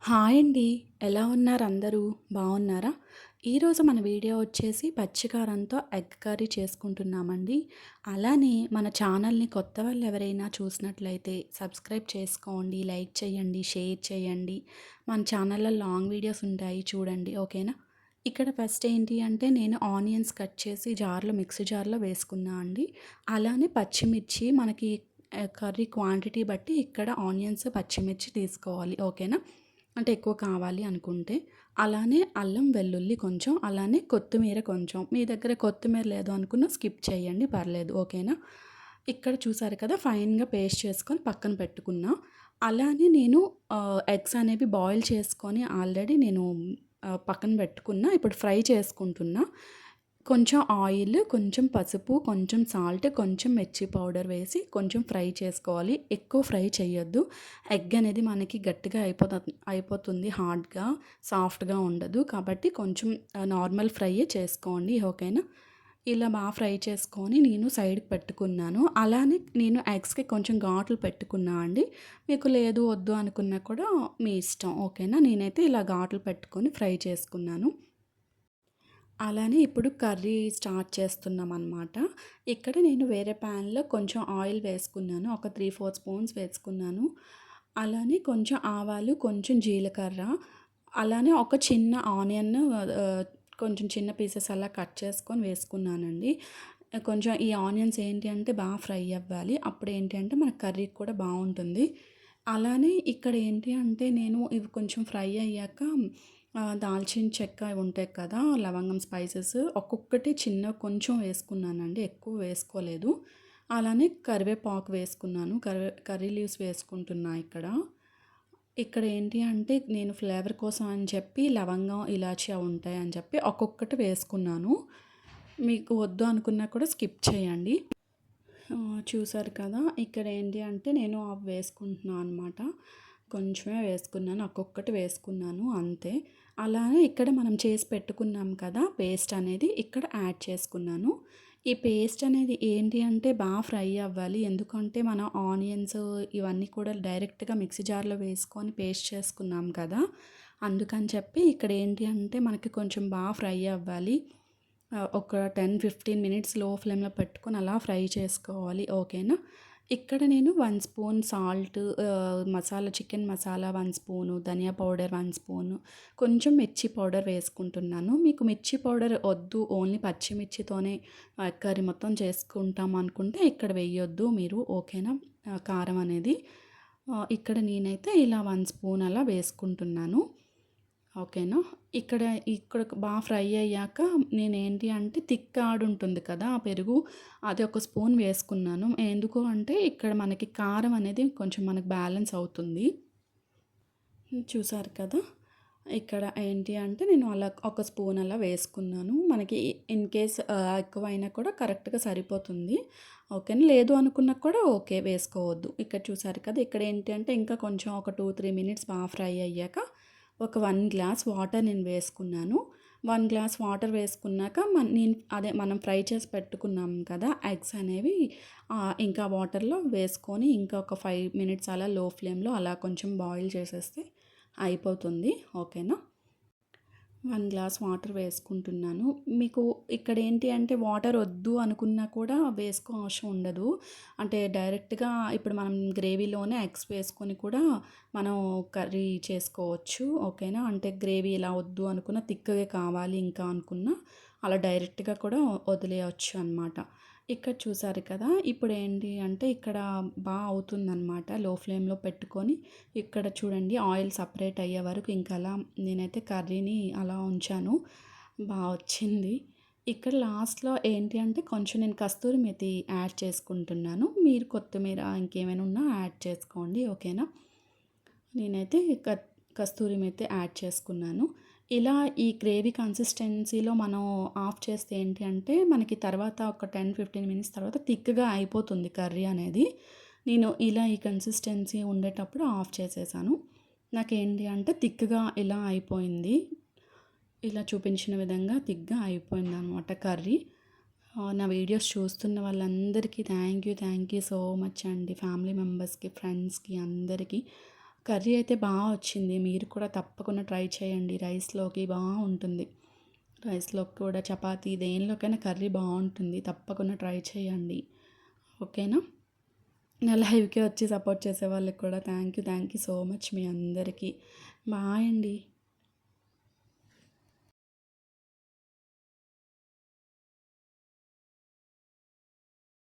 Hi అండి. ఎలా ఉన్నారు అందరూ? బాగున్నారా? ఈరోజు మన వీడియో వచ్చేసి పచ్చికారంతో ఎగ్ కర్రీ చేసుకుంటున్నామండి. అలానే మన ఛానల్‌ని కొత్త వాళ్ళు ఎవరైనా చూసినట్లయితే సబ్స్క్రైబ్ చేసుకోండి, లైక్ చేయండి, షేర్ చేయండి. మన ఛానల్‌లో లాంగ్ వీడియోస్ ఉంటాయి చూడండి. ఓకేనా? ఇక్కడ ఫస్ట్ ఏంటి అంటే నేను ఆనియన్స్ కట్ చేసి మిక్సీ జార్‌లో వేసుకున్నా అండి. అలానే పచ్చిమిర్చి మనకి కర్రీ క్వాంటిటీ బట్టి ఇక్కడ ఆనియన్స్, పచ్చిమిర్చి తీసుకోవాలి. ఓకేనా? అంటే ఎక్కువ కావాలి అనుకుంటే. అలానే అల్లం, వెల్లుల్లి కొంచెం, అలానే కొత్తిమీర కొంచెం. మీ దగ్గర కొత్తిమీర లేదు అనుకున్న స్కిప్ చేయండి పర్లేదు. ఓకేనా? ఇక్కడ చూసారు కదా! ఫైన్‌గా పేస్ట్ చేసుకొని పక్కన పెట్టుకున్నా. అలానే నేను ఎగ్స్ అనేవి బాయిల్ చేసుకొని ఆల్రెడీ నేను పక్కన పెట్టుకున్నా. ఇప్పుడు ఫ్రై చేసుకుంటున్నా. కొంచెం ఆయిల్, కొంచెం పసుపు, కొంచెం సాల్ట్, కొంచెం మిర్చి పౌడర్ వేసి కొంచెం ఫ్రై చేసుకోవాలి. ఎక్కువ ఫ్రై చేయొద్దు. ఎగ్ అనేది మనకి గట్టిగా అయిపోతుంది హార్డ్‌గా, సాఫ్ట్‌గా ఉండదు. కాబట్టి కొంచెం నార్మల్ ఫ్రైయే చేసుకోండి. ఓకేనా? ఇలా ఫ్రై చేసుకొని నేను సైడ్‌కి పెట్టుకున్నాను. అలానే నేను ఎగ్స్‌కి కొంచెం ఘాట్లు పెట్టుకున్నా అండి. మీకు లేదు వద్దు అనుకున్నా కూడా మీ ఇష్టం. ఓకేనా? నేనైతే ఇలా ఘాట్లు పెట్టుకొని ఫ్రై చేసుకున్నాను. అలానే ఇప్పుడు కర్రీ స్టార్ట్ చేస్తున్నామనమాట. ఇక్కడ నేను వేరే ప్యాన్‌లో కొంచెం ఆయిల్ వేసుకున్నాను. ఒక 3, 4 స్పూన్స్ వేసుకున్నాను. అలానే కొంచెం ఆవాలు, కొంచెం జీలకర్ర, అలానే ఒక చిన్న ఆనియన్ కొంచెం చిన్న పీసెస్ అలా కట్ చేసుకొని వేసుకున్నానండి. కొంచెం ఈ ఆనియన్స్ ఏంటి అంటే ఫ్రై అవ్వాలి. అప్పుడు ఏంటి అంటే మన కర్రీకి కూడా బావుంటుంది. అలానే ఇక్కడ ఏంటి అంటే నేను ఇవి కొంచెం ఫ్రై అయ్యాక దాల్చిన చెక్క ఇవి ఉంటాయి కదా! లవంగం స్పైసెస్ ఒక్కొక్కటి కొంచెం వేసుకున్నానండి. ఎక్కువ వేసుకోలేదు. అలానే కరివేపాకు వేసుకున్నాను. కర్రీ లీవ్స్ వేసుకుంటున్నా ఇక్కడ. ఇక్కడ ఏంటి అంటే నేను ఫ్లేవర్ కోసం అని చెప్పి లవంగం, ఇలాచి అవి ఉంటాయని చెప్పి ఒక్కొక్కటి వేసుకున్నాను. మీకు వద్దు అనుకున్నా కూడా స్కిప్ చేయండి. చూసారు కదా! ఇక్కడ ఏంటి అంటే నేను అవి వేసుకుంటున్నాను అనమాట. కొంచెమే వేసుకున్నాను. ఒక్కొక్కటి వేసుకున్నాను అంతే. అలానే ఇక్కడ మనం చేసి పెట్టుకున్నాం కదా! పేస్ట్ అనేది ఇక్కడ యాడ్ చేసుకున్నాను. ఈ పేస్ట్ అనేది ఏంటి అంటే ఫ్రై అవ్వాలి. ఎందుకంటే మనం ఆనియన్స్ ఇవన్నీ కూడా డైరెక్ట్‌గా మిక్సీ జార్‌లో వేసుకొని పేస్ట్ చేసుకున్నాం కదా! అందుకని చెప్పి ఇక్కడ ఏంటి అంటే మనకి కొంచెం ఫ్రై అవ్వాలి. ఒక 10, 15 మినిట్స్ లో ఫ్లేమ్‌లో పెట్టుకొని అలా ఫ్రై చేసుకోవాలి. ఓకేనా? ఇక్కడ నేను 1 spoon salt, chicken masala 1 spoon, ధనియా పౌడర్ 1 స్పూను, కొంచెం మిర్చి పౌడర్ వేసుకుంటున్నాను. మీకు మిర్చి పౌడర్ వద్దు, ఓన్లీ పచ్చిమిర్చితోనే కర్రీ మొత్తం చేసుకుంటాం అనుకుంటే ఇక్కడ వేయొద్దు మీరు. ఓకేనా? కారం అనేది. ఇక్కడ నేనైతే ఇలా 1 స్పూన్ అలా వేసుకుంటున్నాను. ఓకేనా? ఇక్కడ ఇక్కడ ఫ్రై అయ్యాక నేనేంటి అంటే ఉంటుంది కదా! ఆ పెరుగు అది ఒక స్పూన్ వేసుకున్నాను. ఎందుకు అంటే ఇక్కడ మనకి కారం అనేది కొంచెం మనకు బ్యాలెన్స్ అవుతుంది. చూసారు కదా! ఇక్కడ ఏంటి అంటే నేను అలా ఒక స్పూన్ అలా వేసుకున్నాను. మనకి ఇన్ కేస్ ఎక్కువైనా కూడా కరెక్ట్‌గా సరిపోతుంది. ఓకేనా? లేదు అనుకున్నా కూడా ఓకే వేసుకోవద్దు. ఇక్కడ చూసారు కదా! ఇక్కడ ఏంటి అంటే ఇంకా కొంచెం ఒక 2, 3 మినిట్స్ ఫ్రై అయ్యాక ఒక 1 గ్లాస్ వాటర్ నేను వేసుకున్నాను. 1 గ్లాస్ వాటర్ వేసుకున్నాక మనం ఫ్రై చేసి పెట్టుకున్నాం కదా! ఎగ్స్ అనేవి ఇంకా వాటర్‌లో వేసుకొని ఇంకా ఒక 5 మినిట్స్ అలా లో ఫ్లేమ్‌లో అలా కొంచెం బాయిల్ చేసేస్తే అయిపోతుంది. ఓకేనా? 1 గ్లాస్ వాటర్ వేసుకుంటున్నాను. మీకు ఇక్కడ ఏంటి అంటే వాటర్ వద్దు అనుకున్నా కూడా అవసరం ఉండదు. అంటే డైరెక్ట్‌గా ఇప్పుడు మనం గ్రేవీలోనే ఎగ్స్ వేసుకొని కూడా మనం కర్రీ చేసుకోవచ్చు. ఓకేనా? అంటే గ్రేవీ ఇలా వద్దు అనుకున్న థిక్‌గా కావాలి ఇంకా అనుకున్నా అలా డైరెక్ట్‌గా కూడా వదిలేయొచ్చు అనమాట. ఇక్కడ చూసారు కదా! ఇప్పుడేంటి అంటే ఇక్కడ అవుతుందనమాట. లో ఫ్లేమ్‌లో పెట్టుకొని ఇక్కడ చూడండి ఆయిల్ సపరేట్ అయ్యే వరకు ఇంకా అలా నేనైతే కర్రీని అలా ఉంచాను. వచ్చింది. ఇక్కడ లాస్ట్‌లో ఏంటి అంటే కొంచెం నేను కస్తూరి మేతి యాడ్ చేసుకుంటున్నాను. మీరు కొత్తిమీర ఇంకేమైనా ఉన్నా యాడ్ చేసుకోండి. ఓకేనా? నేనైతే కస్తూరి మేతి యాడ్ చేసుకున్నాను. ఇలా ఈ గ్రేవీ కన్సిస్టెన్సీలో మనం ఆఫ్ చేస్తే ఏంటి అంటే మనకి తర్వాత ఒక 10, 15 మినిట్స్ తర్వాత థిక్‌గా అయిపోతుంది కర్రీ అనేది. నేను ఇలా ఈ కన్సిస్టెన్సీ ఉండేటప్పుడు ఆఫ్ చేసేసాను. నాకేంటి అంటే థిక్‌గా ఇలా అయిపోయింది. ఇలా చూపించిన విధంగా థిక్‌గా అయిపోయిందనమాట కర్రీ. నా వీడియోస్ చూస్తున్న వాళ్ళందరికీ థ్యాంక్ యూ సో మచ్ అండి. ఫ్యామిలీ మెంబర్స్‌కి, ఫ్రెండ్స్‌కి అందరికీ కర్రీ అయితే వచ్చింది. మీరు కూడా తప్పకుండా ట్రై చేయండి. రైస్‌లోకి బావుంటుంది. రైస్‌లోకి కూడా చపాతీ దేనిలోకైనా కర్రీ బావుంటుంది. తప్పకుండా ట్రై చేయండి. ఓకేనా? నా లైవ్‌కి వచ్చి సపోర్ట్ చేసే వాళ్ళకి కూడా థ్యాంక్ యూ సో మచ్ మీ అందరికీ. బాయ్ అండి.